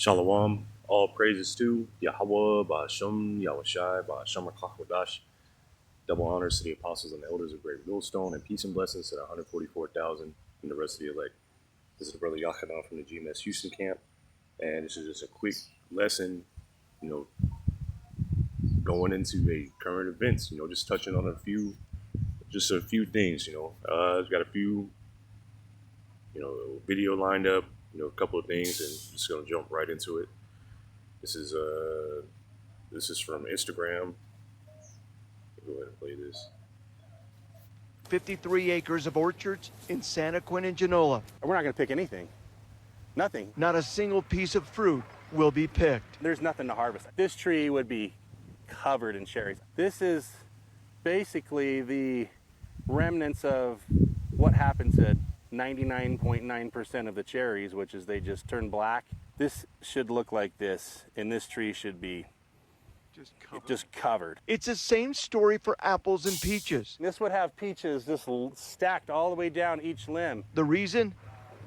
Shalom, all praises to Yahweh, Ba'ashem, Yahushai, Ba'ashem HaKakodash. Double honors to the apostles and the elders of Great Millstone, and peace and blessings to the 144,000 and the rest of the elect. This is Brother Yachanan from the GMS Houston camp, and this is just a quick lesson, going into a current events, just touching on a few things, I've got a few, video lined up, a couple of things, and I'm just going to jump right into it. This is from Instagram. Go ahead and play this. 53 acres of orchards in Santa Quin and Genola. We're not going to pick anything. Nothing. Not a single piece of fruit will be picked. There's nothing to harvest. This tree would be covered in cherries. This is basically the remnants of what happens at 99.9% of the cherries, which is they just turn black. This should look like this, and this tree should be just covered. It's the same story for apples and peaches. This would have peaches just stacked all the way down each limb. The reason?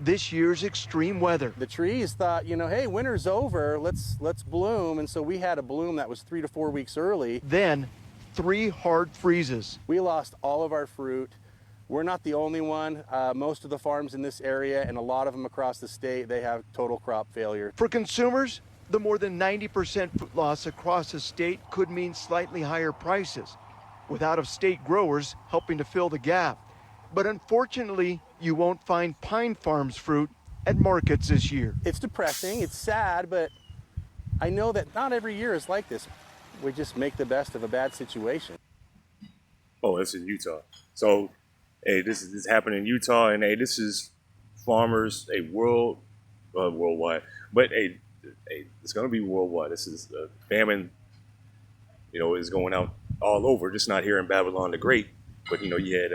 This year's extreme weather. The trees thought, hey, winter's over, let's bloom. And so we had a bloom that was 3 to 4 weeks early. Then 3 hard freezes. We lost all of our fruit. We're not the only one. Most of the farms in this area and a lot of them across the state, they have total crop failure. For consumers, the more than 90% fruit loss across the state could mean slightly higher prices, with out-of-state growers helping to fill the gap. But unfortunately, you won't find Pine Farms fruit at markets this year. It's depressing, it's sad, but I know that not every year is like this. We just make the best of a bad situation. Oh, it's in Utah. So, hey, this is happening in Utah, and hey, this is farmers, worldwide. But hey, it's gonna be worldwide. This is famine. Is going out all over, just not here in Babylon the Great. But you had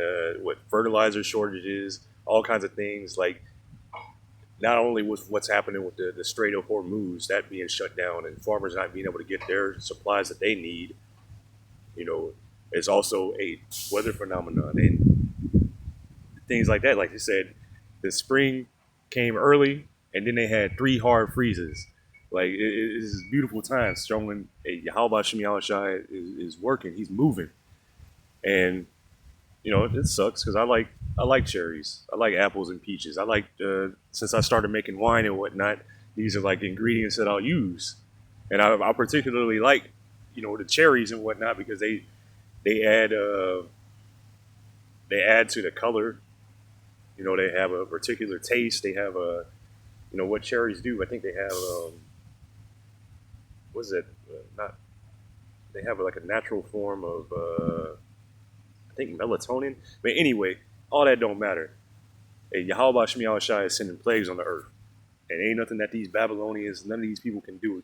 fertilizer shortages, all kinds of things. Like not only with what's happening with the Strait of Hormuz, that being shut down, and farmers not being able to get their supplies that they need. It's also a weather phenomenon and things like that. Like you said, the spring came early, and then they had 3 hard freezes. Like it's beautiful times showing Yahweh Shem Yahushai is working. He's moving, and it sucks because I like cherries. I like apples and peaches. I like since I started making wine and whatnot. These are like ingredients that I'll use, and I particularly like the cherries and whatnot because they add to the color. They have a particular taste. They have what cherries do. I think they have what's it? Not. They have like a natural form of I think melatonin. But anyway, all that don't matter. Hey, Yahweh Shem Yahushai is sending plagues on the earth, and ain't nothing that these Babylonians, none of these people can do,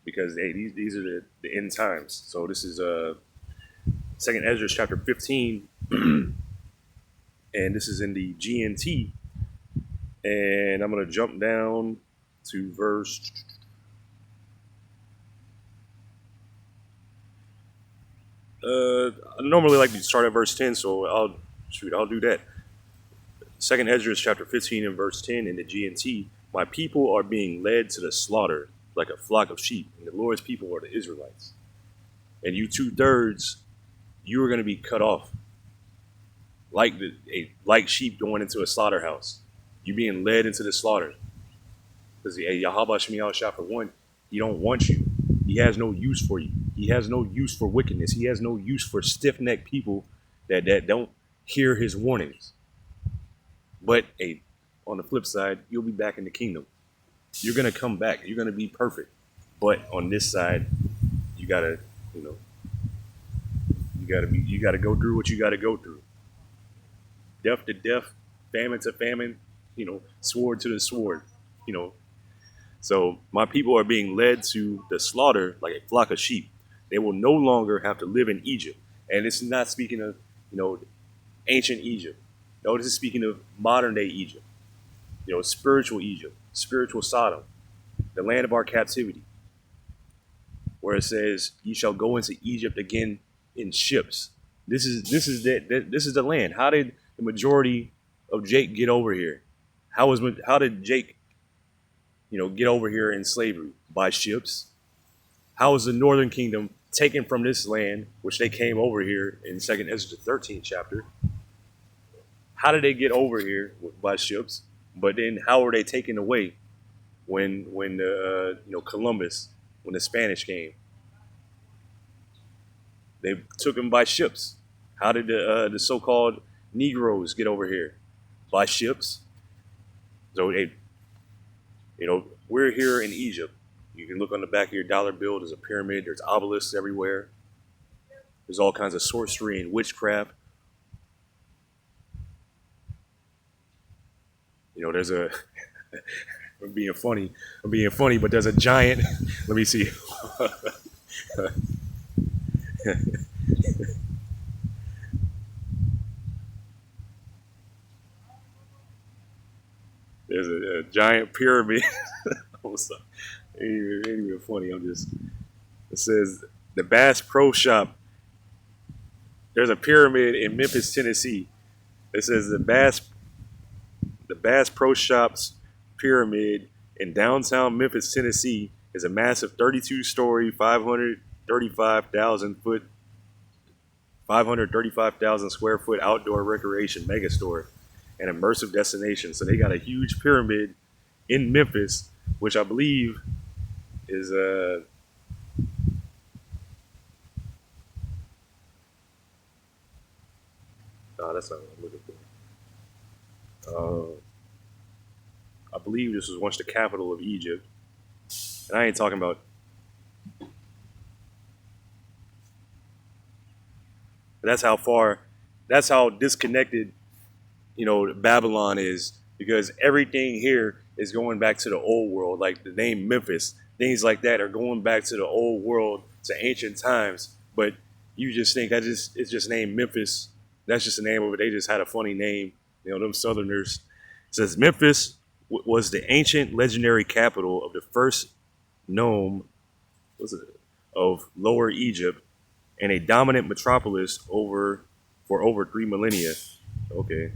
because hey, these are the end times. So this is Second Ezra chapter 15, and this is in the GNT, and I'm gonna jump down to verse. I normally like to start at verse 10, so I'll do that. Second Ezra chapter 15 and verse 10 in the GNT. My people are being led to the slaughter like a flock of sheep, and the Lord's people are the Israelites. And you 2/3, you are going to be cut off like sheep going into a slaughterhouse. You're being led into the slaughter. Because Yahweh Shem Yahushua, for one, he don't want you. He has no use for you. He has no use for wickedness. He has no use for stiff-necked people that don't hear his warnings. But on the flip side, you'll be back in the kingdom. You're gonna come back. You're gonna be perfect. But on this side, you gotta go through what you gotta go through. Death to death, famine to famine, sword to the sword, So my people are being led to the slaughter like a flock of sheep. They will no longer have to live in Egypt. And it's not speaking of, ancient Egypt. No, this is speaking of modern day Egypt. Spiritual Egypt, spiritual Sodom, the land of our captivity. Where it says, "Ye shall go into Egypt again in ships." This is the land. How did the majority of Jake get over here? How did Jake get over here in slavery? By ships. How was the northern kingdom taken from this land, which they came over here in 2nd Ezra 13th chapter? How did they get over here by ships? But then how were they taken away when Columbus, when the Spanish came? They took them by ships. How did the so-called Negroes get over here? By ships. So we're here in Egypt. You can look on the back of your dollar bill. There's a pyramid. There's obelisks everywhere. There's all kinds of sorcery and witchcraft. There's a. I'm being funny, but there's a giant. Let me see. There's a giant pyramid. Ain't even funny. It says the Bass Pro Shop. There's a pyramid in Memphis, Tennessee. It says the Bass Pro Shop's pyramid in downtown Memphis, Tennessee is a massive 32-story, 535,000 square foot outdoor recreation megastore and immersive destination. So they got a huge pyramid in Memphis, which I believe is no, that's not what I'm looking for. I believe this was once the capital of Egypt, and I ain't talking about. That's how disconnected, Babylon is, because everything here is going back to the old world. Like the name Memphis, things like that are going back to the old world, to ancient times. But you just think it's just named Memphis. That's just the name of it. They just had a funny name, them Southerners. It says Memphis was the ancient legendary capital of the first nome, of Lower Egypt, and a dominant metropolis for over 3 millennia. Okay.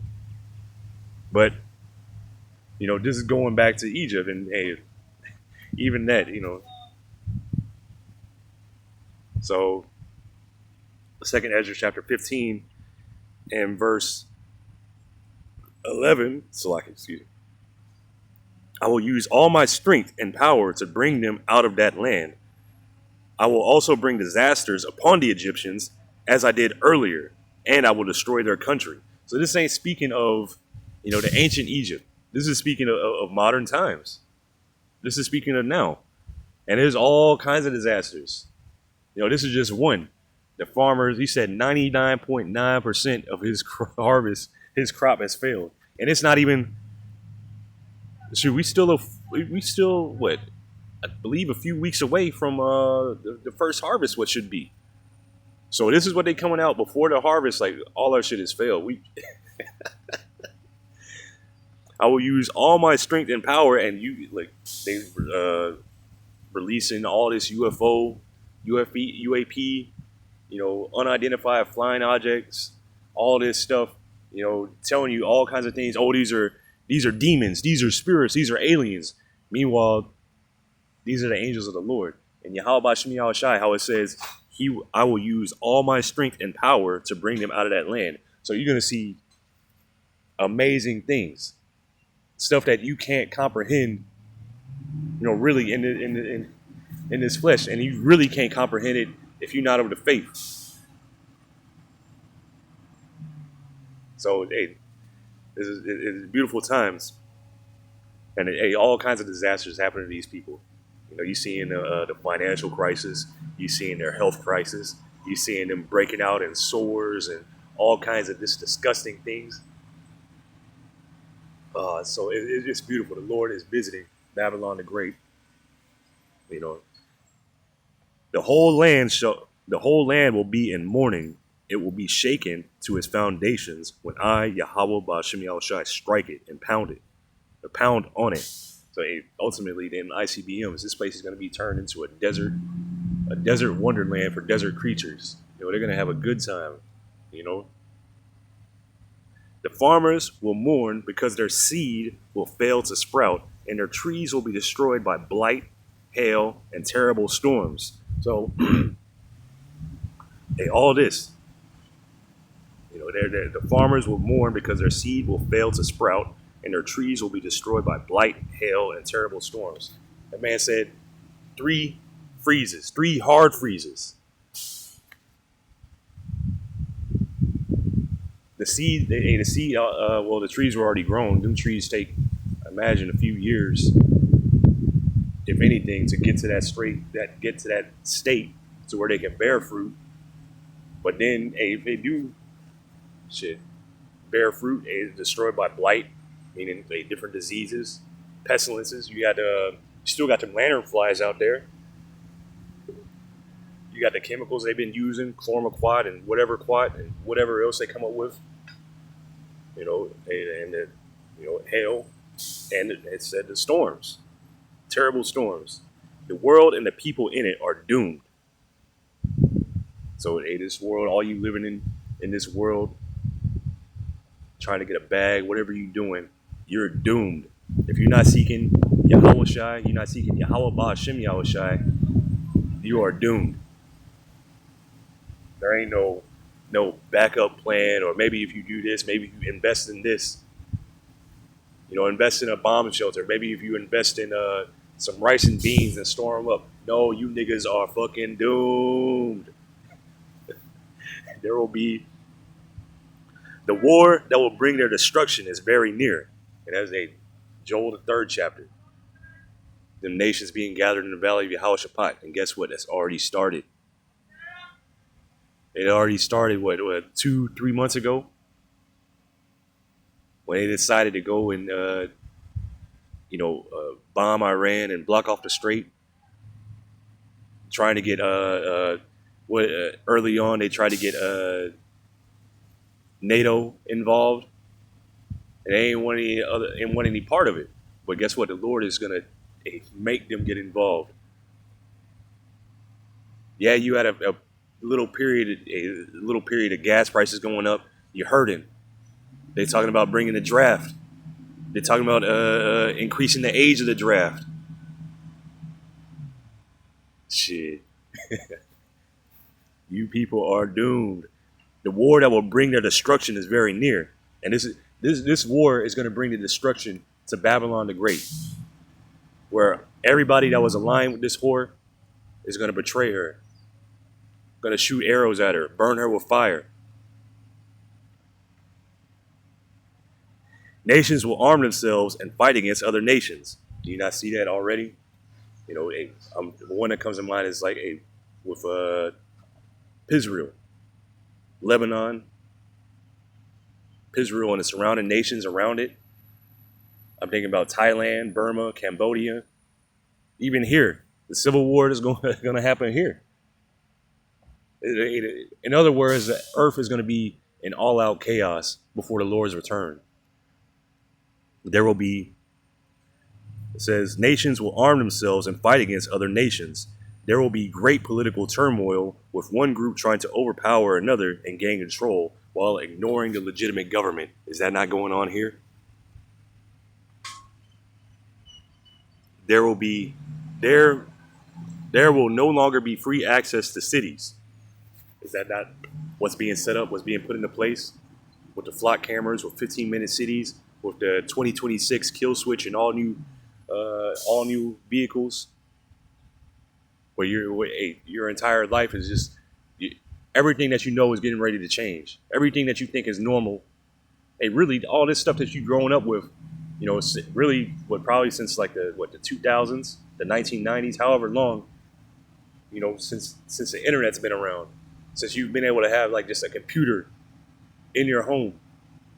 But, this is going back to Egypt, and hey, even that, So, 2nd Ezra chapter 15 and verse 11, excuse me. I will use all my strength and power to bring them out of that land. I will also bring disasters upon the Egyptians as I did earlier, and I will destroy their country. So this ain't speaking of, the ancient Egypt. This is speaking of modern times. This is speaking of now. And there's all kinds of disasters. This is just one. The farmers, he said 99.9% of his harvest, his crop has failed. And it's not even, we still what? I believe a few weeks away from the first harvest, what should be. So this is what they coming out before the harvest, like all our shit has failed. I will use all my strength and power, and they releasing all this UAP, unidentified flying objects, all this stuff, telling you all kinds of things. Oh, these are demons, these are spirits, these are aliens. Meanwhile, these are the angels of the Lord. And Yahweh Shemi Shai, how it says, I will use all my strength and power to bring them out of that land. So you're going to see amazing things, stuff that you can't comprehend, really in this flesh, and you really can't comprehend it if you're not of the faith. So, hey, it's beautiful times, and hey, all kinds of disasters happen to these people. You seeing the financial crisis, you seeing their health crisis, you seeing them breaking out in sores and all kinds of just disgusting things. So it's just beautiful. The Lord is visiting Babylon the Great. The whole land will be in mourning. It will be shaken to its foundations when I, Yahweh Ba'Shem Yahushai, strike it and pound it, or pound on it. So ultimately, then ICBMs, this place is going to be turned into a desert wonderland for desert creatures. They're going to have a good time. The The farmers will mourn because their seed will fail to sprout, and their trees will be destroyed by blight, hail, and terrible storms. So, all this, the farmers will mourn because their seed will fail to sprout, and their trees will be destroyed by blight, hail, and terrible storms. That man said 3 freezes, 3 hard freezes. The seed, well, the trees were already grown. Them trees take, I imagine, a few years, if anything, to get to that state to where they can bear fruit. But then, if they do, bear fruit, it's destroyed by blight, meaning different diseases, pestilences. You still got them lantern flies out there. You got the chemicals they've been using, chlormequat and whatever else they come up with. Hail, and it said the storms, terrible storms. The world and the people in it are doomed. So, this world, all you living in this world, trying to get a bag, whatever you're doing, you're doomed. If you're not seeking Yahweh Shai, you're not seeking Yahweh Ba'ashem Yahweh Shai, you are doomed. There ain't no backup plan, or maybe if you do this, maybe you invest in this. Invest in a bomb shelter. Maybe if you invest in some rice and beans and store them up. No, you niggas are fucking doomed. There will be the war that will bring their destruction is very near. And as Joel the 3rd chapter, the nations being gathered in the valley of Yehoshaphat. And guess what? That's already started. It already started, 2-3 months ago? When they decided to go and, bomb Iran and block off the strait. Trying to get, early on, they tried to get NATO involved. And they ain't want any part of it. But guess what? The Lord is going to make them get involved. Yeah, you had a little period of gas prices going up. You're hurting. They're talking about bringing the draft. They're talking about increasing the age of the draft. Shit. You people are doomed. The war that will bring their destruction is very near. And this war is going to bring the destruction to Babylon the Great, where everybody that was aligned with this whore is going to betray her, going to shoot arrows at her, burn her with fire. Nations will arm themselves and fight against other nations. Do you not see that already? The one that comes to mind is with Israel, Lebanon, Israel and the surrounding nations around it. I'm thinking about Thailand, Burma, Cambodia. Even here, the civil war is going to happen here. In other words, the earth is going to be in all-out chaos before the Lord's return. It says, nations will arm themselves and fight against other nations. There will be great political turmoil, with one group trying to overpower another and gain control while ignoring the legitimate government. Is that not going on here? There will no longer be free access to cities. Is that not what's being set up, what's being put into place with the flock cameras, with 15-minute cities, with the 2026 kill switch and all new vehicles, where your entire life is just everything that you know is getting ready to change. Everything that you think is normal, really all this stuff that you growing up with, really probably since the 2000s, the 1990s, however long, since the internet's been around, since you've been able to have just a computer in your home,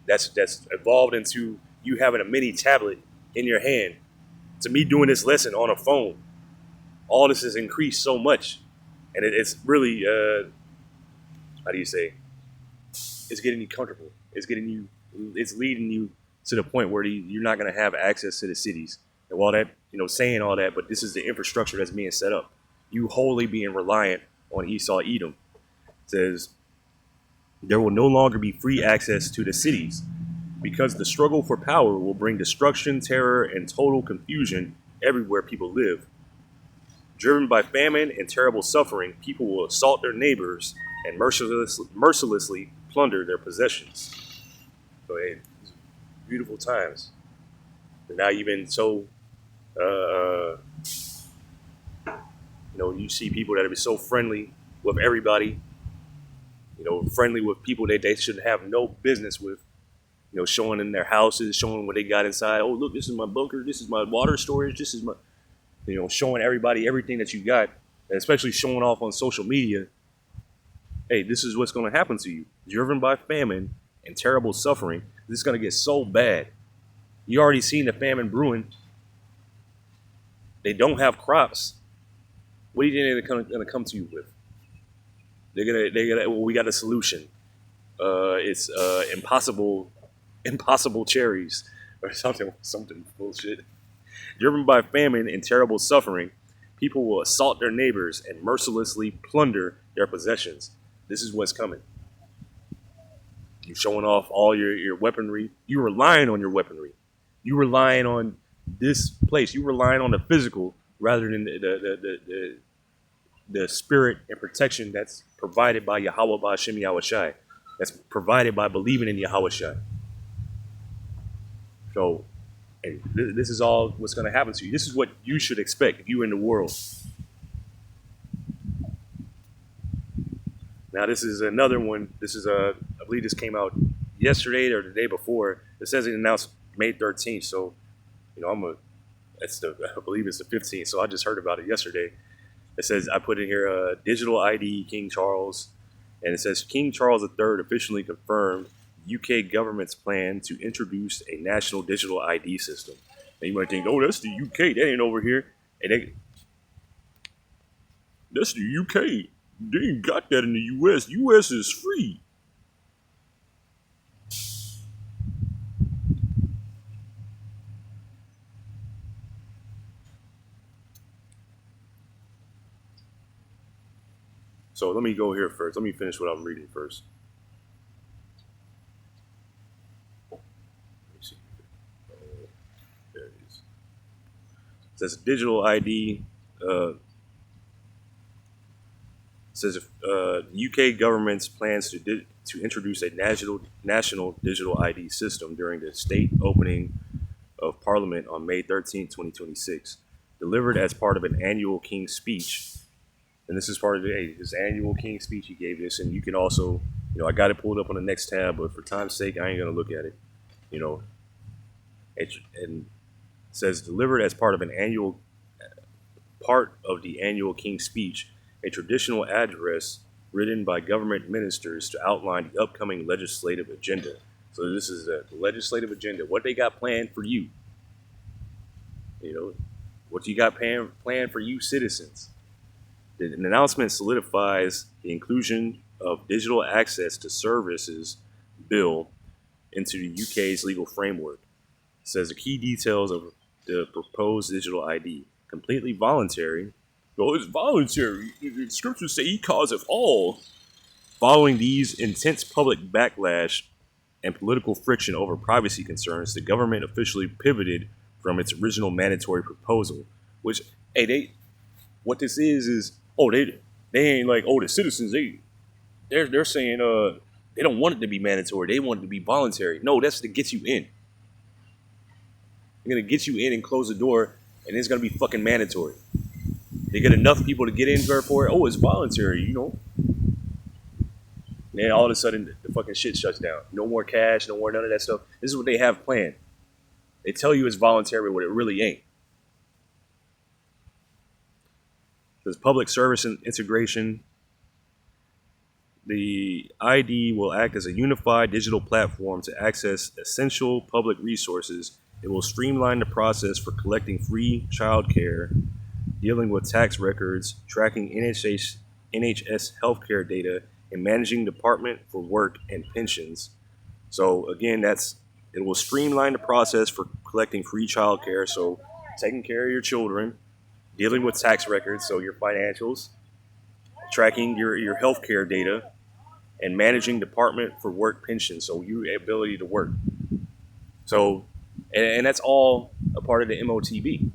that's evolved into you having a mini tablet in your hand, to me doing this lesson on a phone. All this has increased so much, and it's really how do you say? It's getting you comfortable. It's leading you to the point where you're not going to have access to the cities. And while that, saying all that, but this is the infrastructure that's being set up. You wholly being reliant on Esau, Edom. It says there will no longer be free access to the cities. because the struggle for power will bring destruction, terror, and total confusion everywhere people live. Driven by famine and terrible suffering, people will assault their neighbors and mercilessly plunder their possessions. So, hey, beautiful times. And now you've been so, you see people that are so friendly with everybody, friendly with people that they should have no business with, showing in their houses, showing what they got inside. Oh, look, this is my bunker. This is my water storage. This is my, showing everybody everything that you got, and especially showing off on social media. Hey, this is what's going to happen to you. Driven by famine and terrible suffering, this is going to get so bad. You already seen the famine brewing. They don't have crops. What do you think they're going to come to you with? Well, we got a solution. It's impossible cherries or something bullshit. Driven by famine and terrible suffering, people will assault their neighbors and mercilessly plunder their possessions. This is what's coming. You're showing off all your weaponry. You're relying on your weaponry. You're relying on this place. You're relying on the physical rather than the spirit and protection that's provided by Yahweh Ba'Shem Yahweh Shai. That's provided by believing in Yahweh Shai. So, and this is all what's going to happen to you. This is what you should expect if you're in the world. Now, this is another one. This is I believe this came out yesterday or the day before. It says it announced May 13th. So, I believe it's the 15th. So I just heard about it yesterday. It says, I put in here digital ID King Charles. And it says King Charles III officially confirmed UK government's plan to introduce a national digital ID system. Now you might think, oh, that's the UK. That ain't over here. That's the UK. They ain't got that in the US. US is free. So let me go here first. Let me finish what I'm reading first. Let me see. There it is. It says digital ID. Says UK government's plans to introduce a national digital ID system during the state opening of Parliament on May 13, 2026, delivered as part of an annual King's speech. And this is part of his annual King's speech. He gave this, and you can also, I got it pulled up on the next tab, but for time's sake, I ain't gonna look at it. And it says delivered as part of the annual King's speech, a traditional address written by government ministers to outline the upcoming legislative agenda. So this is the legislative agenda, what they got planned for you. What you got planned for you citizens. The announcement solidifies the inclusion of digital access to services bill into the UK's legal framework. It says the key details of the proposed digital ID, completely voluntary. Well, it's voluntary. The scriptures say he causeth all. Following these intense public backlash and political friction over privacy concerns, the government officially pivoted from its original mandatory proposal. Which, what this is they ain't like, the citizens they're saying they don't want it to be mandatory. They want it to be voluntary. No, that's to get you in. They're gonna get you in and close the door, and it's gonna be fucking mandatory. They get enough people to get in for it. Oh, it's voluntary, And then all of a sudden, the fucking shit shuts down. No more cash, no more none of that stuff. This is what they have planned. They tell you it's voluntary, but it really ain't. There's public service and integration. The ID will act as a unified digital platform to access essential public resources. It will streamline the process for collecting free childcare, dealing with tax records, tracking NHS healthcare data, and managing Department for Work and Pensions. So again, it will streamline the process for collecting free childcare. So taking care of your children, dealing with tax records, so your financials, tracking your healthcare data, and managing Department for Work Pensions, so your ability to work. So, and that's all a part of the MOTB.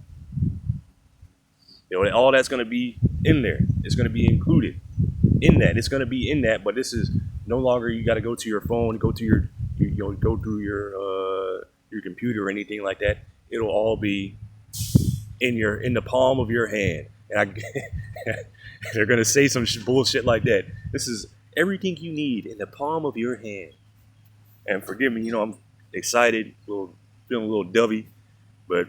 You know, all that's going to be in there. It's going to be included in that. It's going to be in that, but this is no longer you got to go to your phone, go to go through your computer or anything like that. It'll all be in the palm of your hand. And they're going to say some bullshit like that. This is everything you need in the palm of your hand. And forgive me, I'm excited, feeling a little dovey, but it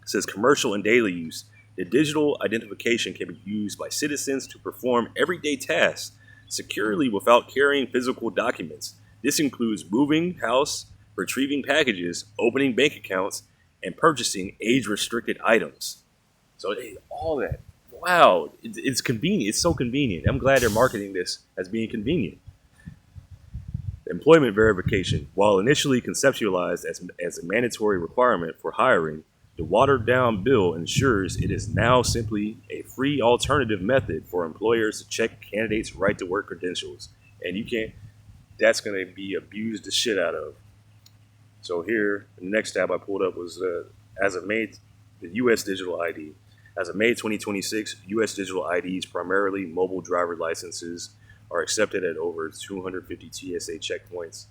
says commercial and daily use. The digital identification can be used by citizens to perform everyday tasks securely without carrying physical documents. This includes moving house, retrieving packages, opening bank accounts, and purchasing age-restricted items. So all that. Wow, it's convenient. It's so convenient. I'm glad they're marketing this as being convenient. Employment verification. While initially conceptualized as a mandatory requirement for hiring, the watered-down bill ensures it is now simply a free alternative method for employers to check candidates' right-to-work credentials. And that's going to be abused the shit out of. So here, the next tab I pulled up was the U.S. Digital ID. As of May 2026, U.S. Digital IDs, primarily mobile driver licenses, are accepted at over 250 TSA checkpoints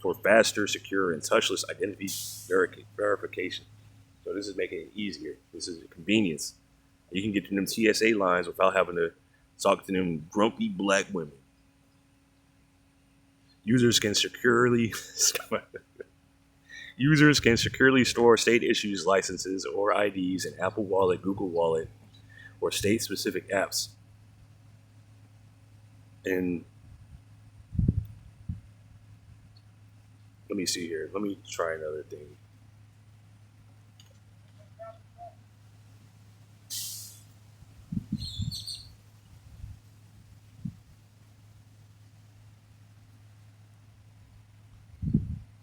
for faster, secure, and touchless identity verification. So this is making it easier. This is a convenience. You can get to them TSA lines without having to talk to them grumpy black women. Users can securely store state issues licenses or IDs in Apple Wallet, Google Wallet, or state-specific apps. And let me see here. Let me try another thing.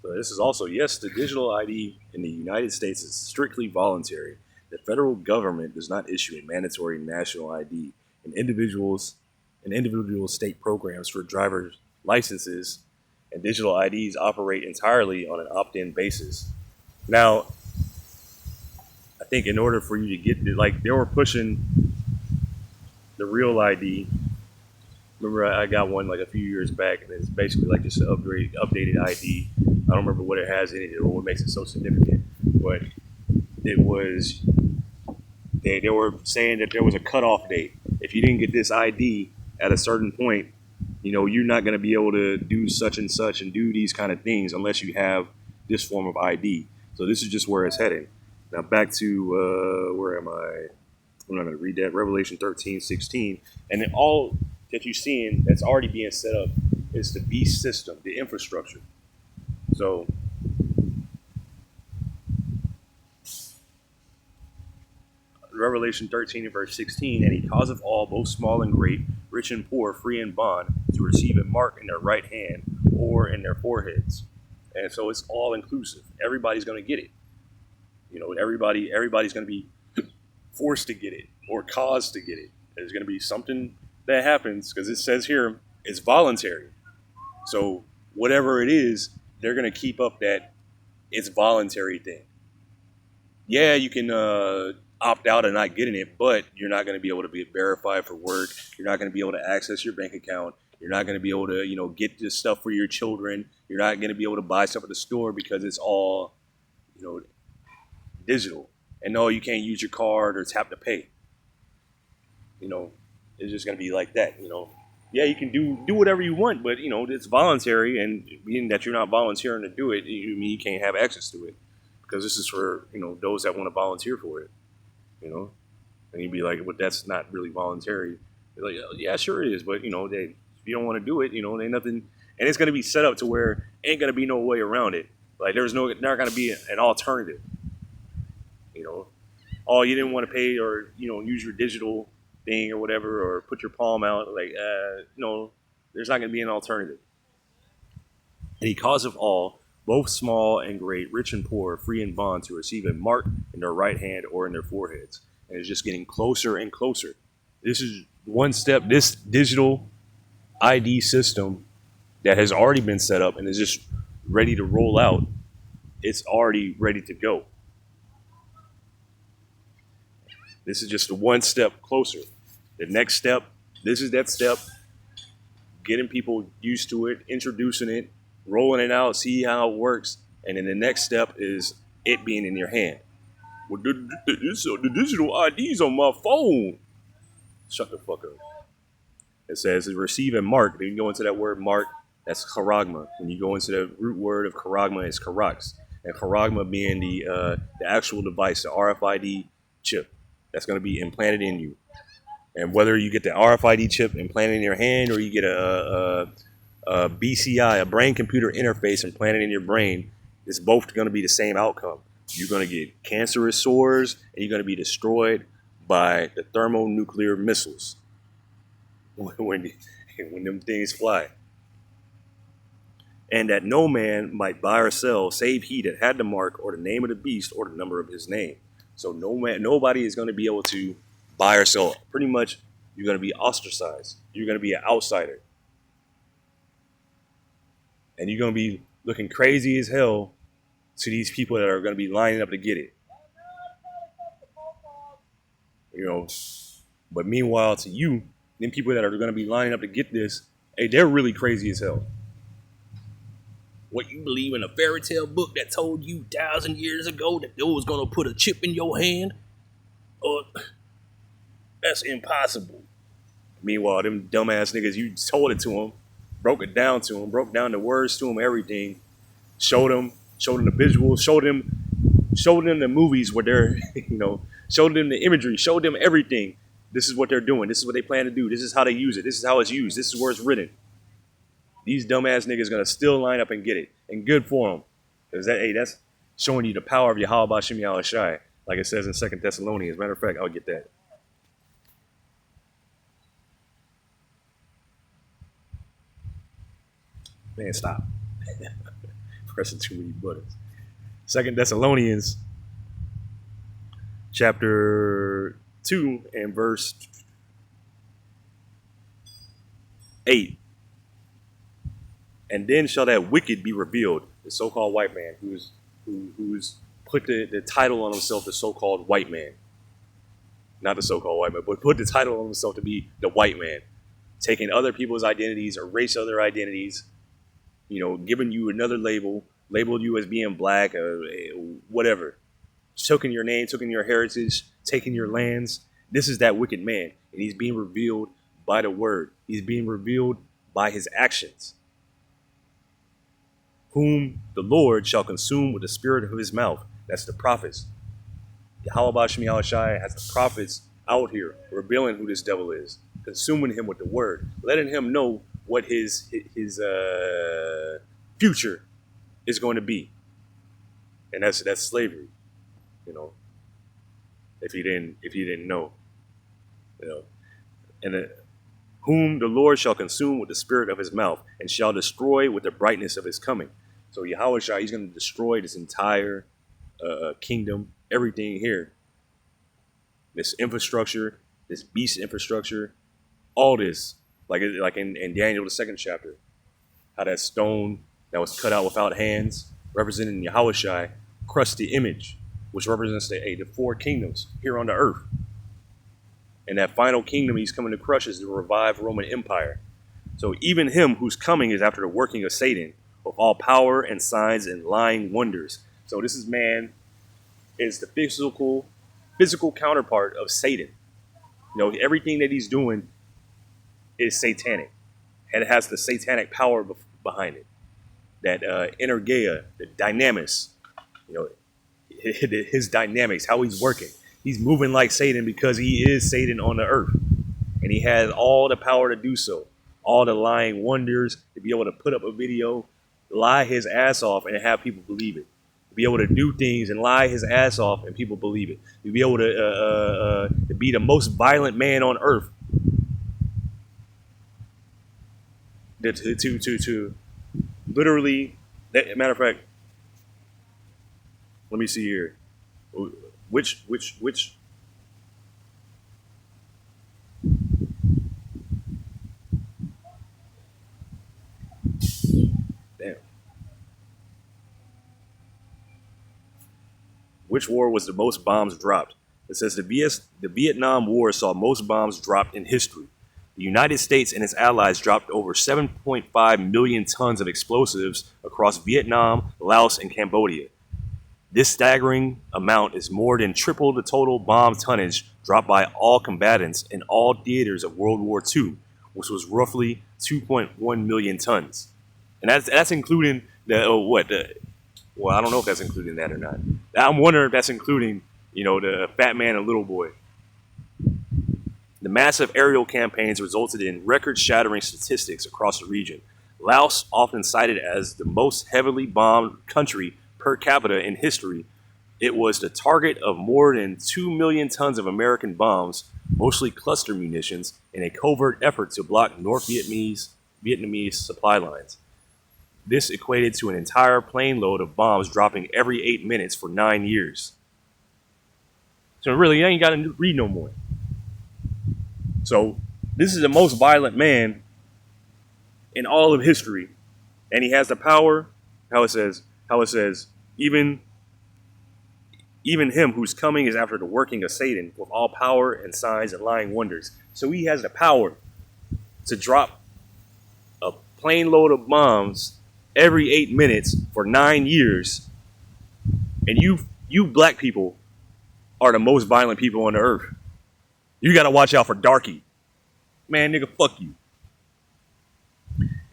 So this is also, yes, the digital ID in the United States is strictly voluntary. The federal government does not issue a mandatory national ID, and individual state programs for driver's licenses and digital IDs operate entirely on an opt-in basis. Now, I think in order for you to get they were pushing the real ID. Remember, I got one like a few years back, and it's basically like just an updated ID. I don't remember what it has in it or what makes it so significant, but it was they were saying that there was a cutoff date. If you didn't get this ID at a certain point, you're not going to be able to do such and such and do these kind of things unless you have this form of ID. So this is just where it's heading. Now back to where am I? I'm not going to read that. Revelation 13:16, and then all that you're seeing that's already being set up is the beast system, the infrastructure. So Revelation 13 and verse 16, and he causeth all, both small and great, rich and poor, free and bond, to receive a mark in their right hand or in their foreheads. And so it's all inclusive. Everybody's going to get it. Everybody's going to be forced to get it or caused to get it. There's going to be something that happens because it says here it's voluntary. So whatever it is, they're going to keep up that it's voluntary thing. Yeah, you can opt out of not getting it, but you're not going to be able to be verified for work. You're not going to be able to access your bank account. You're not going to be able to, get this stuff for your children. You're not going to be able to buy stuff at the store because it's all, digital. And no, you can't use your card or tap to pay. It's just going to be like that, Yeah, you can do whatever you want, but, it's voluntary, and being that you're not volunteering to do it, you can't have access to it because this is for, those that want to volunteer for it, And you'd be like, well, that's not really voluntary. They're like, oh, yeah, sure it is, but, if you don't want to do it, ain't nothing. And it's going to be set up to where ain't going to be no way around it. Like, there's not going to be an alternative. Oh, you didn't want to pay or, use your digital thing or whatever, or put your palm out. Like, no, there's not going to be an alternative. And he causeth all, both small and great, rich and poor, free and bond, to receive a mark in their right hand or in their foreheads. And it's just getting closer and closer. This is one step. This digital ID system that has already been set up and is just ready to roll out it's already ready to go. This is just one step closer. The next step, this is that step, getting people used to it, introducing it, rolling it out, see how it works. And then the next step is it being in your hand. Well, the digital ID's on my phone. Shut the fuck up. It says receive and mark. Then you go into that word mark, that's charagma. When you go into the root word of charagma, it's charax. And charagma being the actual device, the RFID chip that's going to be implanted in you. And whether you get the RFID chip implanted in your hand or you get a BCI, a brain computer interface implanted in your brain, it's both going to be the same outcome. You're going to get cancerous sores and you're going to be destroyed by the thermonuclear missiles when them things fly. And that no man might buy or sell save he that had the mark or the name of the beast or the number of his name. So nobody is going to be able to buy or sell. Pretty much, you're going to be ostracized. You're going to be an outsider. And you're going to be looking crazy as hell to these people that are going to be lining up to get it. But meanwhile, to you, them people that are going to be lining up to get this, hey, they're really crazy as hell. What, you believe in a fairy tale book that told you 1,000 years ago that they was going to put a chip in your hand? That's impossible. Meanwhile, them dumbass niggas, you told it to them, broke it down to them, broke down the words to them, everything, showed them the visuals, showed them the movies where they're, showed them the imagery, showed them everything. This is what they're doing. This is what they plan to do. This is how they use it. This is how it's used. This is where it's written. These dumbass niggas gonna still line up and get it, and good for them, because that's showing you the power of Yahweh Bashim Yahweh Shai, like it says in 2 Thessalonians. Matter of fact, I'll get that. Man, stop. Pressing too many buttons. 2 Thessalonians, chapter 2 and verse 8. And then shall that wicked be revealed, the so-called white man, who's put the title on himself, the so-called white man. Not the so-called white man, but put the title on himself to be the white man. Taking other people's identities, erase other identities, giving you another label, labeled you as being black, whatever. Taking your name, taking your heritage, taking your lands. This is that wicked man. And he's being revealed by the word. He's being revealed by his actions. Whom the Lord shall consume with the spirit of his mouth. That's the prophets. Yahweh Bashim Yahweh Shai has the prophets out here revealing who this devil is, consuming him with the word, letting him know what his future is going to be. And that's slavery, if you didn't know, and whom the Lord shall consume with the spirit of his mouth and shall destroy with the brightness of his coming. So Yahweh Shai, he's going to destroy this entire kingdom, everything here. This infrastructure, this beast infrastructure, all this, like in Daniel, the 2nd chapter, how that stone that was cut out without hands, representing Yahweh Shai, crushed the image, which represents the 4 kingdoms here on the earth. And that final kingdom he's coming to crush is the revived Roman Empire. So even him who's coming is after the working of Satan, with all power and signs and lying wonders. So this man is the physical counterpart of Satan. Everything that he's doing is satanic, and it has the satanic power behind it. That energeia, the dynamics, his dynamics, how he's working. He's moving like Satan because he is Satan on the earth. And he has all the power to do so. All the lying wonders, to be able to put up a video, lie his ass off and have people believe it. To be able to do things and lie his ass off and people believe it. To be able to be the most violent man on earth. To literally, matter of fact, let me see here. Which damn. which war was the most bombs dropped? It says the Vietnam War saw most bombs dropped in history. The United States and its allies dropped over 7.5 million tons of explosives across Vietnam, Laos, and Cambodia. This staggering amount is more than triple the total bomb tonnage dropped by all combatants in all theaters of World War II, which was roughly 2.1 million tons. And that's including well, I don't know if that's including that or not. I'm wondering if that's including, the Fat Man and Little Boy. The massive aerial campaigns resulted in record-shattering statistics across the region. Laos, often cited as the most heavily bombed country per capita in history, it was the target of more than 2 million tons of American bombs, mostly cluster munitions, in a covert effort to block North Vietnamese supply lines. This equated to an entire plane load of bombs dropping every 8 minutes for 9 years. So really, you ain't got to read no more. So this is the most violent man in all of history, and he has the power. How it says, even him whose coming is after the working of Satan, with all power and signs and lying wonders. So he has the power to drop a plane load of bombs every 8 minutes for 9 years, and you black people are the most violent people on the earth. You got to watch out for Darky. Man, nigga, fuck you.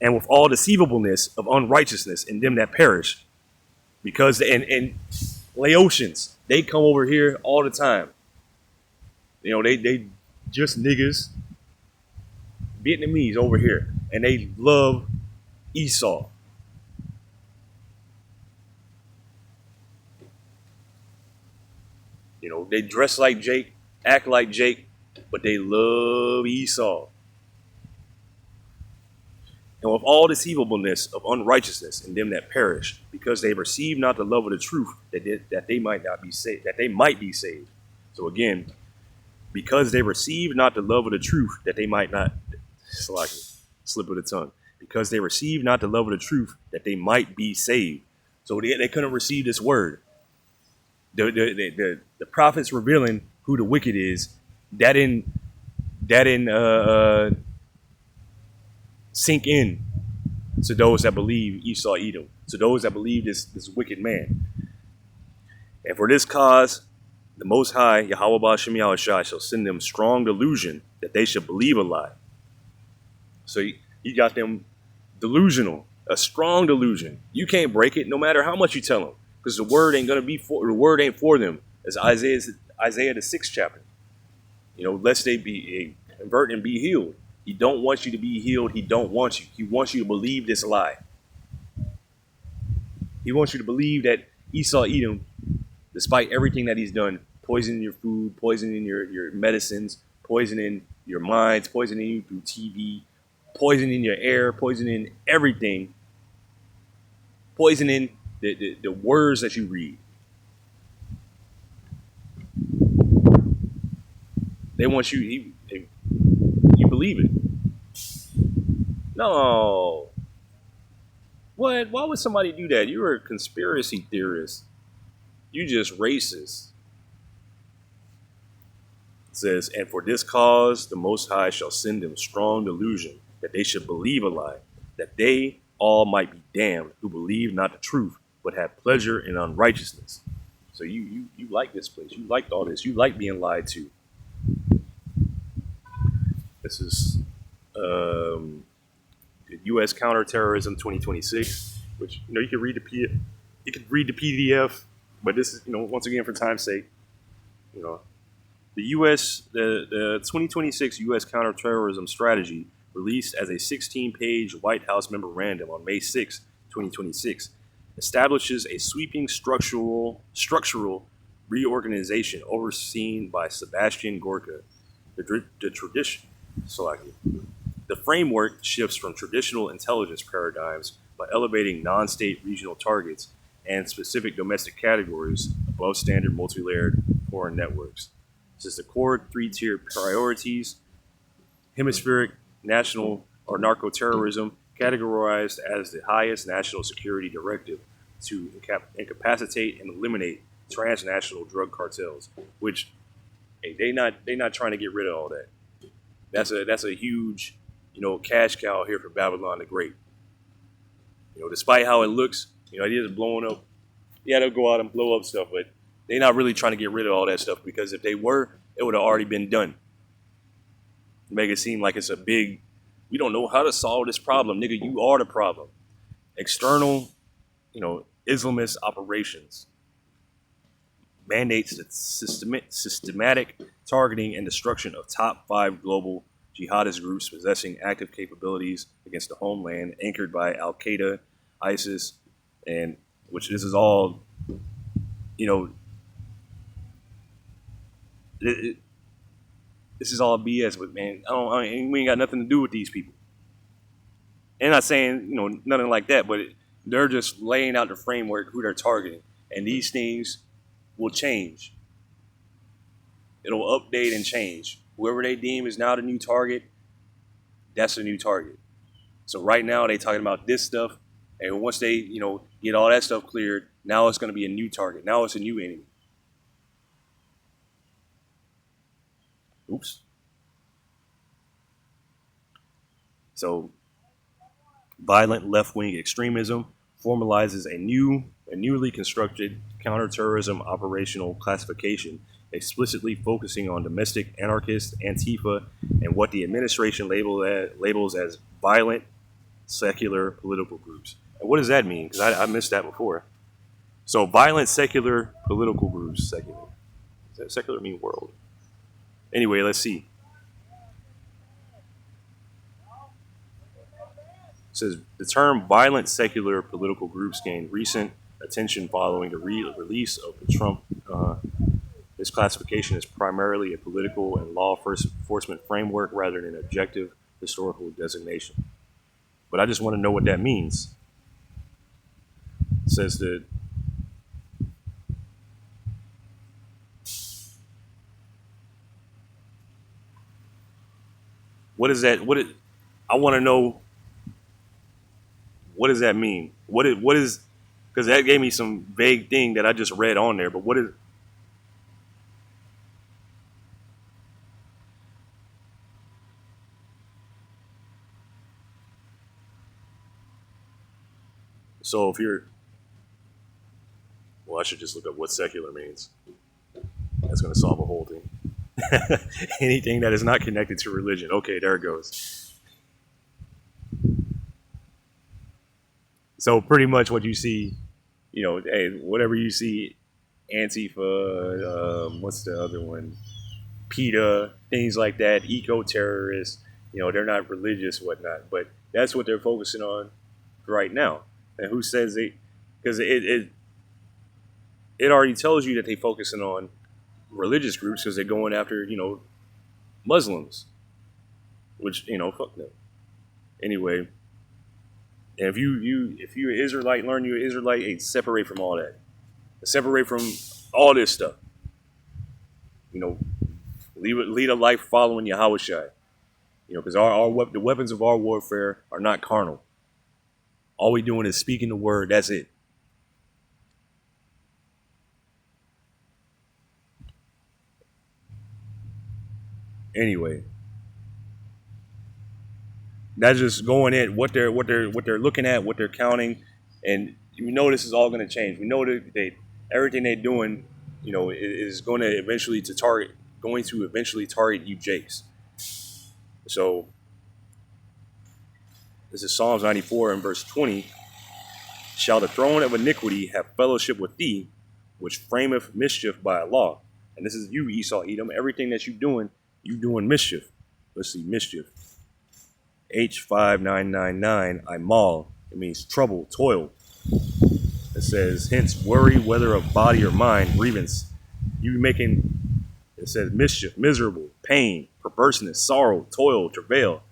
And with all deceivableness of unrighteousness in them that perish, because and Laotians, they come over here all the time. They just niggas, Vietnamese over here, and they love Esau. They dress like Jake, act like Jake, but they love Esau. And with all deceivableness of unrighteousness in them that perish, because they receive not the love of the truth, that they might not be saved, that they might be saved. So again, because they receive not the love of the truth, that they might not, slip of the tongue, because they receive not the love of the truth, that they might be saved. So they couldn't receive this word. The prophets revealing who the wicked is, that didn't sink in to those that believe Esau Edom, to those that believe this wicked man. And for this cause, the Most High, Yahweh Ba'ashem Yahushua, shall send them strong delusion that they should believe a lie. So you got them delusional, a strong delusion. You can't break it no matter how much you tell them, because the word ain't for them. As Isaiah the 6th chapter. Lest they be convert and be healed. He don't want you to be healed. He don't want you. He wants you to believe this lie. He wants you to believe that Esau Edom, despite everything that he's done, poisoning your food, poisoning your medicines, poisoning your minds, poisoning you through TV, poisoning your air, poisoning everything, poisoning the words that you read. They want you believe it. No. What? Why would somebody do that? You're a conspiracy theorist. You just racist. It says, and for this cause the Most High shall send them strong delusion, that they should believe a lie, that they all might be damned who believe not the truth, but have pleasure in unrighteousness. So you like this place. You liked all this. You like being lied to. This is the U.S. Counterterrorism 2026, which you can read the PDF, but this is once again for time's sake, the U.S. the 2026 U.S. Counterterrorism Strategy, released as a 16-page White House memorandum on May 6, 2026, establishes a sweeping structural reorganization overseen by Sebastian Gorka. The framework shifts from traditional intelligence paradigms by elevating non-state regional targets and specific domestic categories above standard multi-layered foreign networks. This is the core three-tier priorities: hemispheric, national, or narco-terrorism, categorized as the highest national security directive to incapacitate and eliminate transnational drug cartels, which hey, they not trying to get rid of all that. That's a huge, cash cow here for Babylon the Great. Despite how it looks, it is blowing up. Yeah, they'll go out and blow up stuff, but they're not really trying to get rid of all that stuff, because if they were, it would have already been done. Make it seem like it's a big, we don't know how to solve this problem. Nigga, you are the problem. External, Islamist operations mandates the systematic targeting and destruction of top 5 global jihadist groups possessing active capabilities against the homeland, anchored by Al Qaeda, ISIS, and which this is all, this is all BS. But man, we ain't got nothing to do with these people. And not saying nothing like that, but they're just laying out the framework who they're targeting, and these things will change. It'll update and change. Whoever they deem is now the new target, that's the new target. So right now they talking about this stuff, and once they get all that stuff cleared, now it's going to be a new target. Now it's a new enemy. Oops. So violent left-wing extremism formalizes a newly constructed counterterrorism operational classification, explicitly focusing on domestic anarchists, Antifa, and what the administration labels as violent secular political groups. And what does that mean? Because I missed that before. So violent secular political groups. Secular. Does that secular mean world? Anyway, let's see. It says the term violent secular political groups gained recent attention following the release of the Trump. This classification is primarily a political and law enforcement framework rather than an objective historical designation. But I just want to know what that means. It says that what is that? I want to know. What does that mean? What is? Because that gave me some vague thing that I just read on there. But what is? So if you're, well, I should just look up what secular means. That's going to solve a whole thing. Anything that is not connected to religion. Okay, there it goes. So pretty much what you see, hey, whatever you see, Antifa, what's the other one? PETA, things like that, eco-terrorists, they're not religious, whatnot, but that's what they're focusing on right now. And who says they? Because it already tells you that they're focusing on religious groups because they're going after Muslims, which fuck them. Anyway, and if you're an Israelite, learn you're an Israelite, hey, separate from all that. Separate from all this stuff. Lead a life following Yahushua. Because the weapons of our warfare are not carnal. All we doing is speaking the word. That's it. Anyway, that's just going in what they're looking at, what they're counting, and this is all going to change. We know that everything they're doing, is going to eventually target you, Jakes. So this is Psalms 94 and verse 20. Shall the throne of iniquity have fellowship with thee, which frameth mischief by a law? And this is you, Esau, Edom. Everything that you doing mischief. Let's see, mischief. H5999, Imal. It means trouble, toil. It says, hence worry, whether of body or mind, grievance. It says mischief, miserable, pain, perverseness, sorrow, toil, travail.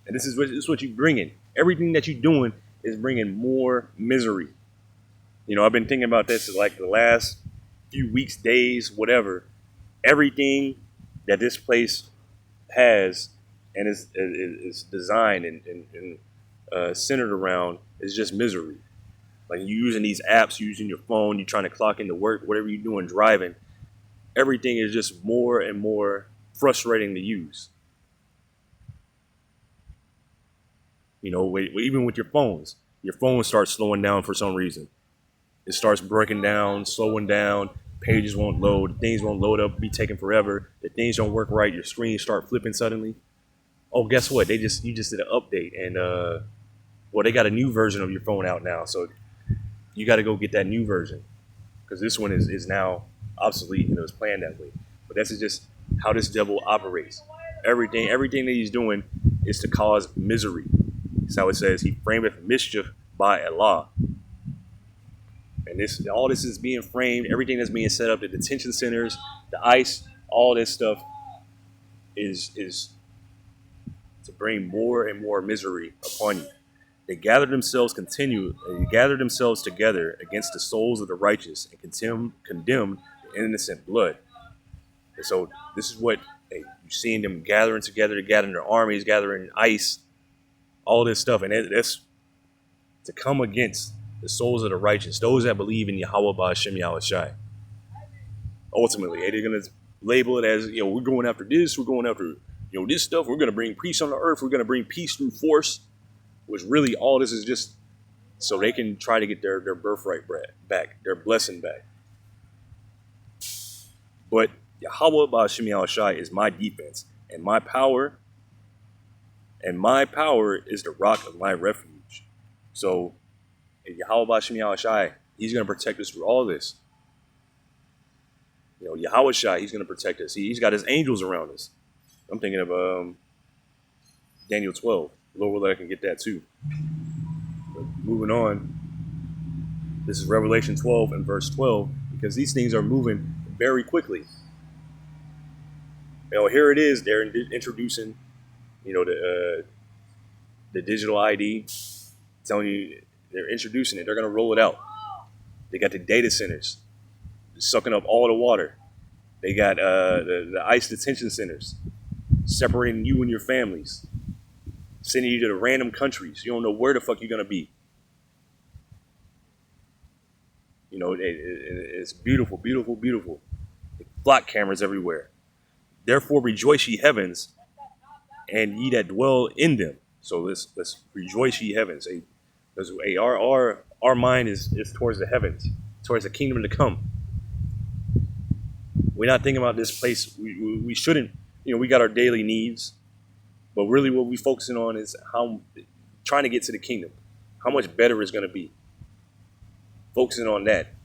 And this is what you bringing. Everything that you're doing is bringing more misery. I've been thinking about this like the last few weeks, days, whatever. Everything that this place has and is designed and centered around is just misery. Like you're using these apps, using your phone, you're trying to clock into work, whatever you're doing, driving. Everything is just more and more frustrating to use. You know, even with your phones start slowing down for some reason. It starts breaking down, slowing down. Pages won't load. Things won't load up. Be taking forever. If things don't work right, your screen start flipping suddenly. Oh, guess what? You just did an update, and well, they got a new version of your phone out now. So you got to go get that new version because this one is now obsolete and it was planned that way. But that's just how this devil operates. Everything that he's doing is to cause misery. That's how it says he frameth mischief by Allah. And all this is being framed. Everything that's being set up, the detention centers, the ICE, all this stuff is to bring more and more misery upon you. They gathered themselves together against the souls of the righteous and condemned the innocent blood. And so this is what you're seeing them gathering together, gathering their armies, gathering ICE, all this stuff. And that's to come against the souls of the righteous, those that believe in Yahweh Ba'Shem Yahushai. Ultimately, they're going to label it as, we're going after this, we're going after, this stuff, we're going to bring peace on the earth, we're going to bring peace through force, which really all this is just so they can try to get their birthright back, their blessing back. But Yahweh Ba'Shem Yahushai is my defense, and my power is the rock of my refuge. So Yahweh Ba'Shem Yahushai, he's going to protect us through all this. Yahweh Shai, he's going to protect us. He's got his angels around us. I'm thinking of Daniel 12. Lord will let I can get that too. But moving on, this is Revelation 12 and verse 12, because these things are moving very quickly. Here it is. They're introducing, the digital ID, telling you they're introducing it. They're going to roll it out. They got the data centers sucking up all the water. They got the ICE detention centers separating you and your families, sending you to the random countries. You don't know where the fuck you're going to be. It's beautiful, beautiful, beautiful. Flock cameras everywhere. Therefore rejoice ye heavens, and ye that dwell in them. So let's rejoice ye heavens. Because our mind is towards the heavens, towards the kingdom to come. We're not thinking about this place. We shouldn't. We got our daily needs, but really what we're focusing on is how trying to get to the kingdom. How much better it's going to be. Focusing on that.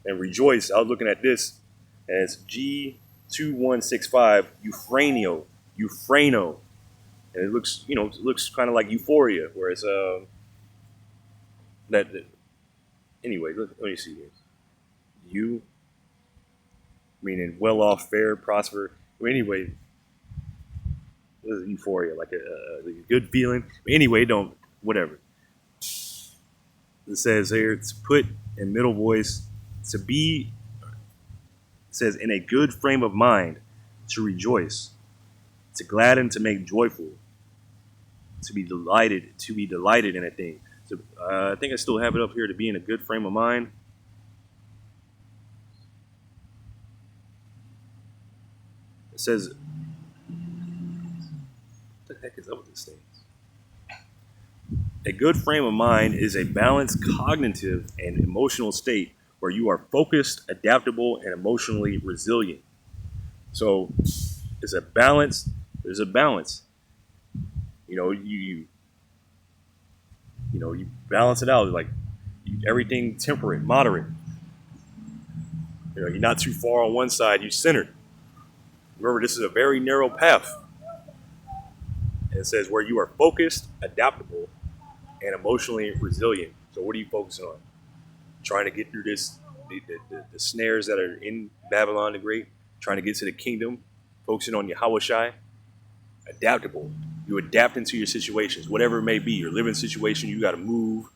And rejoice. I was looking at this as G2165 Euphrano. And it looks kind of like euphoria, where it's anyway, let me see here. You meaning well off, fair, prosper. Anyway, this is euphoria, like a good feeling. Anyway, whatever. It says here, it's put in middle voice to be. It says in a good frame of mind, to rejoice, to gladden, to make joyful, to be delighted in a thing. So I think I still have it up here, to be in a good frame of mind. It says, what the heck is up with this thing? A good frame of mind is a balanced cognitive and emotional state where you are focused, adaptable, and emotionally resilient. So it's a balance. There's a balance. You balance it out, like everything temperate, moderate. You're not too far on one side, you're centered. Remember, this is a very narrow path. And it says where you are focused, adaptable, and emotionally resilient. So what are you focusing on? Trying to get through the snares that are in Babylon the Great, trying to get to the kingdom, focusing on Yahweh Shai. Adaptable. You adapt into your situations, whatever it may be. Your living situation, you got to move.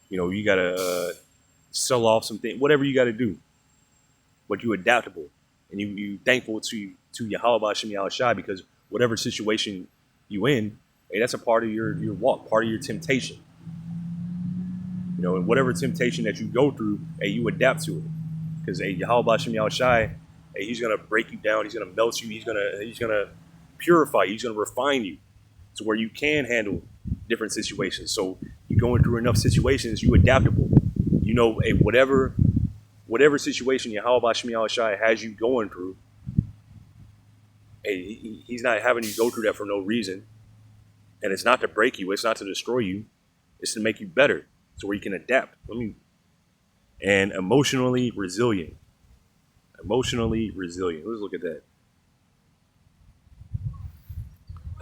You got to sell off something, whatever you got to do. But you adaptable, and you thankful to Yahweh Ba'Shem Yahushai, because whatever situation you in, hey, that's a part of your walk, part of your temptation. You know, and whatever temptation that you go through, hey, you adapt to it. Because hey, Yahweh Shem Yahweh Shai, hey, he's gonna break you down, he's gonna melt you, he's gonna purify you, he's gonna refine you to where you can handle different situations. So you're going through enough situations, you adaptable. You know, hey, whatever situation Yahweh Shem Yahweh Shai has you going through, hey, he's not having you go through that for no reason. And it's not to break you, it's not to destroy you, it's to make you better, so where you can adapt. And emotionally resilient. Emotionally resilient. Let's look at that.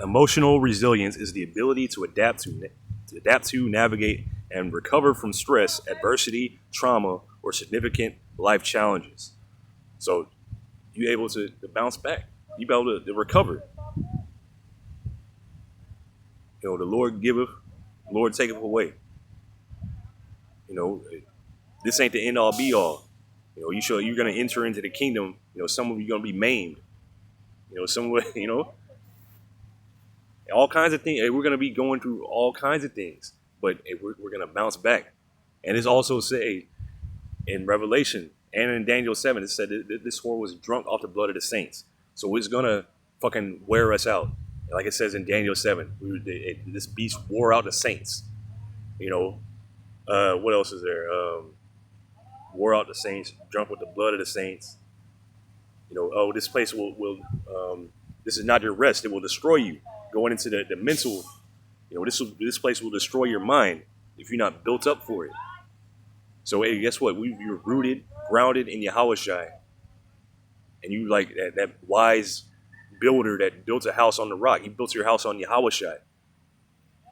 Emotional resilience is the ability to adapt to, navigate, and recover from stress, adversity, trauma, or significant life challenges. So you're able to bounce back. You're able to recover. You know, the Lord giveth, the Lord taketh away. You know, this ain't the end all be all. You know, you're going to enter into the kingdom. You know, some of you going to be maimed. You know, some of you know, all kinds of things. We're going to be going through all kinds of things, but we're going to bounce back. And it's also say in Revelation and in Daniel 7, it said that this whore was drunk off the blood of the saints. So it's going to fucking wear us out. Like it says in Daniel 7, this beast wore out the saints. You know, what else is there? Wore out the saints, drunk with the blood of the saints. You know, oh, this place will this is not your rest. It will destroy you. Going into the mental, you know, this place will destroy your mind if you're not built up for it. So hey, guess what? You're rooted, grounded in Yahweh Shai. And you like that wise builder that built a house on the rock. He built your house on Yahweh Shai.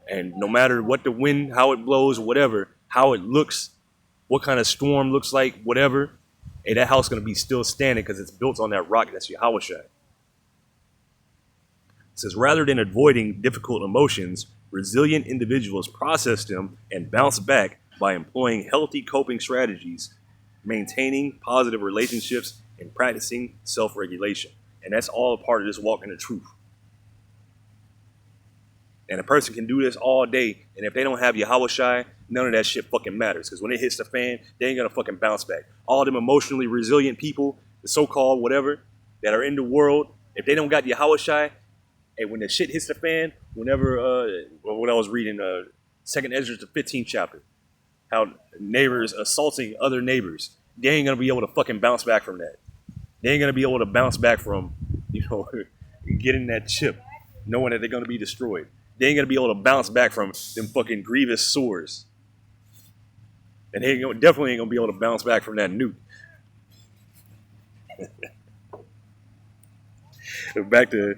And no matter what the wind, how it blows, whatever, how it looks, what kind of storm looks like, whatever, hey, that house is going to be still standing because it's built on that rock. That's Yahweh Shai. It says, rather than avoiding difficult emotions, resilient individuals process them and bounce back by employing healthy coping strategies, maintaining positive relationships, and practicing self-regulation. And that's all a part of this walk in the truth. And a person can do this all day, and if they don't have Yahweh Shai, none of that shit fucking matters. Because when it hits the fan, they ain't gonna fucking bounce back. All them emotionally resilient people, the so-called whatever, that are in the world, if they don't got Yahweh Shai, hey, when the shit hits the fan, whenever, what I was reading, 2nd Ezra, the 15th chapter, how neighbors assaulting other neighbors, they ain't gonna be able to fucking bounce back from that. They ain't gonna be able to bounce back from, you know, getting that chip, knowing that they're gonna be destroyed. They ain't gonna be able to bounce back from them fucking grievous sores. And they definitely ain't gonna be able to bounce back from that nuke. Back to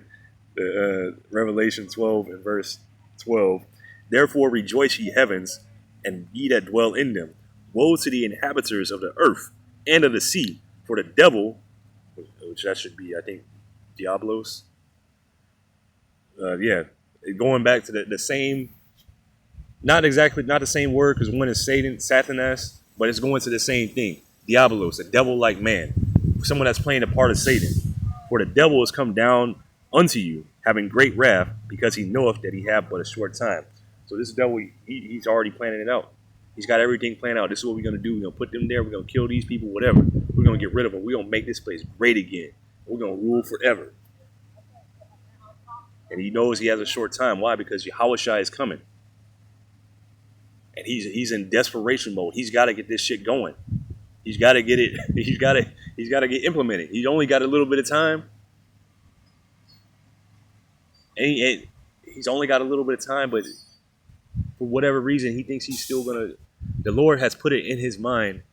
Revelation 12 and verse 12. Therefore rejoice ye heavens, and ye that dwell in them. Woe to the inhabitants of the earth and of the sea, for the devil, which that should be, I think, Diablos. Going back to the same, not the same word, because one is Satan, Satanas, but it's going to the same thing. Diabolos, a devil-like man, someone that's playing the part of Satan. For the devil is come down unto you, having great wrath, because he knoweth that he have but a short time. So this devil, he's already planning it out. He's got everything planned out. This is what we're going to do. We're going to put them there. We're going to kill these people, whatever. We're going to get rid of them. We're going to make this place great again. We're going to rule forever. And he knows he has a short time. Why? Because Yahweh Shai is coming. And he's in desperation mode. He's got to get this shit going. He's got to get it. He's got to get implemented. He's only got a little bit of time. And he's only got a little bit of time, but for whatever reason, he thinks he's still going to, the Lord has put it in his mind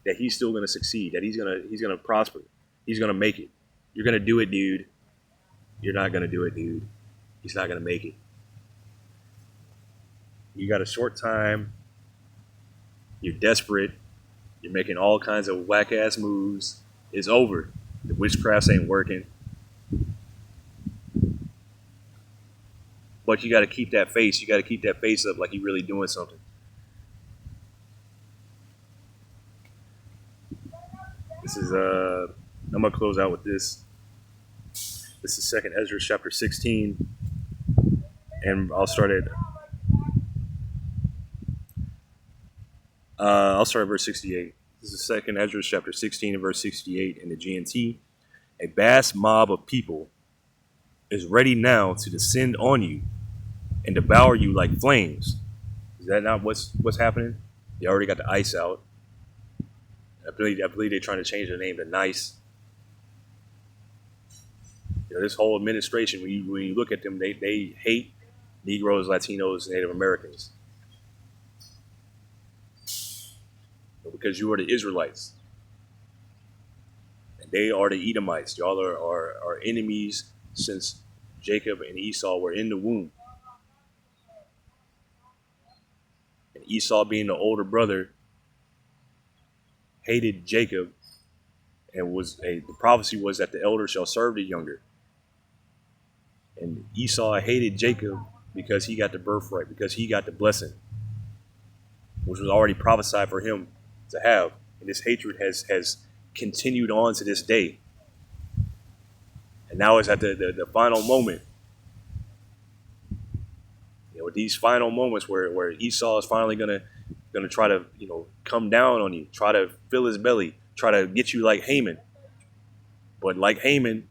that he's still going to succeed, that he's going to prosper. He's going to make it. You're going to do it, dude. You're not going to do it, dude. He's not going to make it. You got a short time. You're desperate. You're making all kinds of whack-ass moves. It's over. The witchcrafts ain't working. But you got to keep that face. You got to keep that face up like you're really doing something. This is, I'm going to close out with this. This is 2nd Ezra chapter 16. And I'll start at I'll start at verse 68. This is second Ezra chapter 16 and verse 68 in the GNT. A vast mob of people is ready now to descend on you and devour you like flames. Is that not what's happening? They already got the ice out. I believe they're trying to change their name to Nice. You know, this whole administration, when you look at them, they hate Negroes, Latinos, Native Americans. Because you are the Israelites. And they are the Edomites. Y'all are enemies since Jacob and Esau were in the womb. And Esau, being the older brother, hated Jacob, and the prophecy was that the elder shall serve the younger. And Esau hated Jacob because he got the birthright, because he got the blessing, which was already prophesied for him to have. And this hatred has continued on to this day. And now it's at the final moment. You know, these final moments where Esau is finally gonna try to, come down on you, try to fill his belly, try to get you like Haman. But like Haman,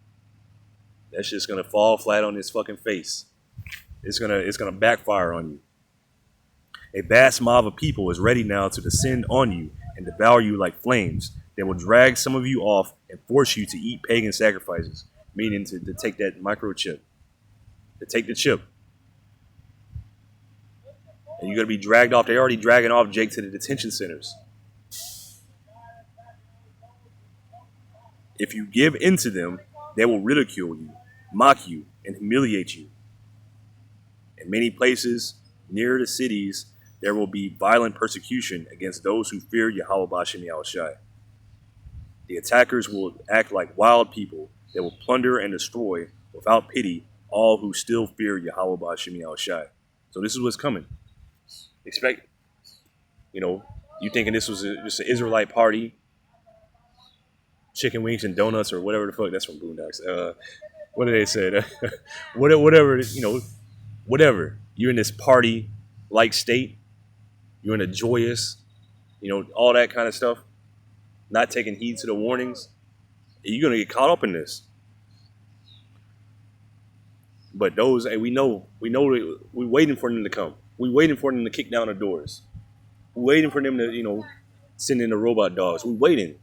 that's just gonna fall flat on his fucking face. It's gonna backfire on you. A vast mob of people is ready now to descend on you and devour you like flames. They will drag some of you off and force you to eat pagan sacrifices, meaning to take that microchip, to take the chip. And you're going to be dragged off. They're already dragging off Jake to the detention centers. If you give in to them, they will ridicule you, mock you, and humiliate you. In many places near the cities, there will be violent persecution against those who fear Yahweh B'Shem Yahushai. The attackers will act like wild people. They will plunder and destroy without pity all who still fear Yahweh B'Shem Yahushai. So this is what's coming. Expect, you thinking this was just an Israelite party, chicken wings and donuts or whatever the fuck. That's from Boondocks. What did they say? Whatever, whatever. You're in this party-like state. You're in a joyous, all that kind of stuff. Not taking heed to the warnings. You're going to get caught up in this. But those, we know we're waiting for them to come. We're waiting for them to kick down the doors. We're waiting for them to, send in the robot dogs. We're waiting.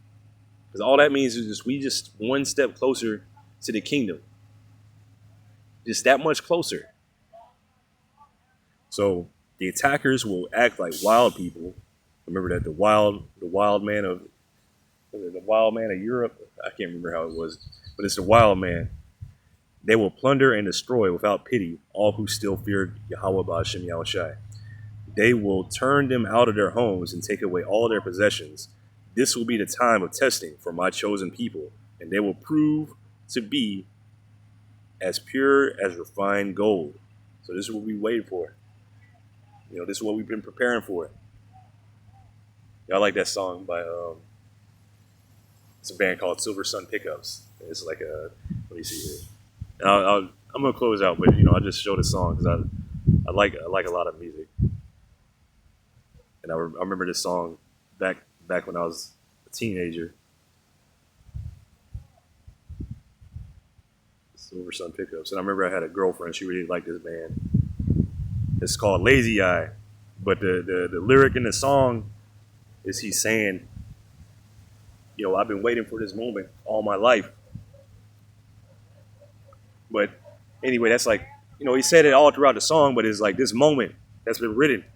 Because all that means is we just one step closer to the kingdom. Just that much closer. So the attackers will act like wild people. Remember that the wild man of Europe. I can't remember how it was, but it's the wild man. They will plunder and destroy without pity all who still fear Yahweh B'Shem Yahushai. They will turn them out of their homes and take away all their possessions. This will be the time of testing for my chosen people, and they will prove to be as pure as refined gold. So this is what we waited for. This is what we've been preparing for. Y'all like that song by it's a band called Silver Sun Pickups. It's like let me see here. I'm gonna close out, but I just showed a song because I like a lot of music, and I remember this song back when I was a teenager. Silver Sun Pickups, and I remember I had a girlfriend. She really liked this band. It's called Lazy Eye, but the lyric in the song is he's saying, I've been waiting for this moment all my life. But anyway, that's like, he said it all throughout the song, but it's like this moment that's been written.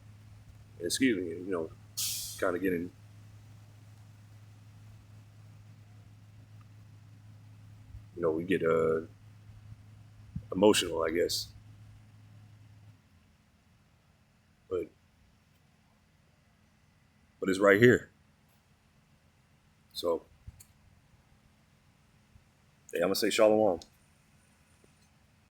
Excuse me, kind of getting, we get emotional, I guess. But it's right here. So, hey, I'm going to say shalom.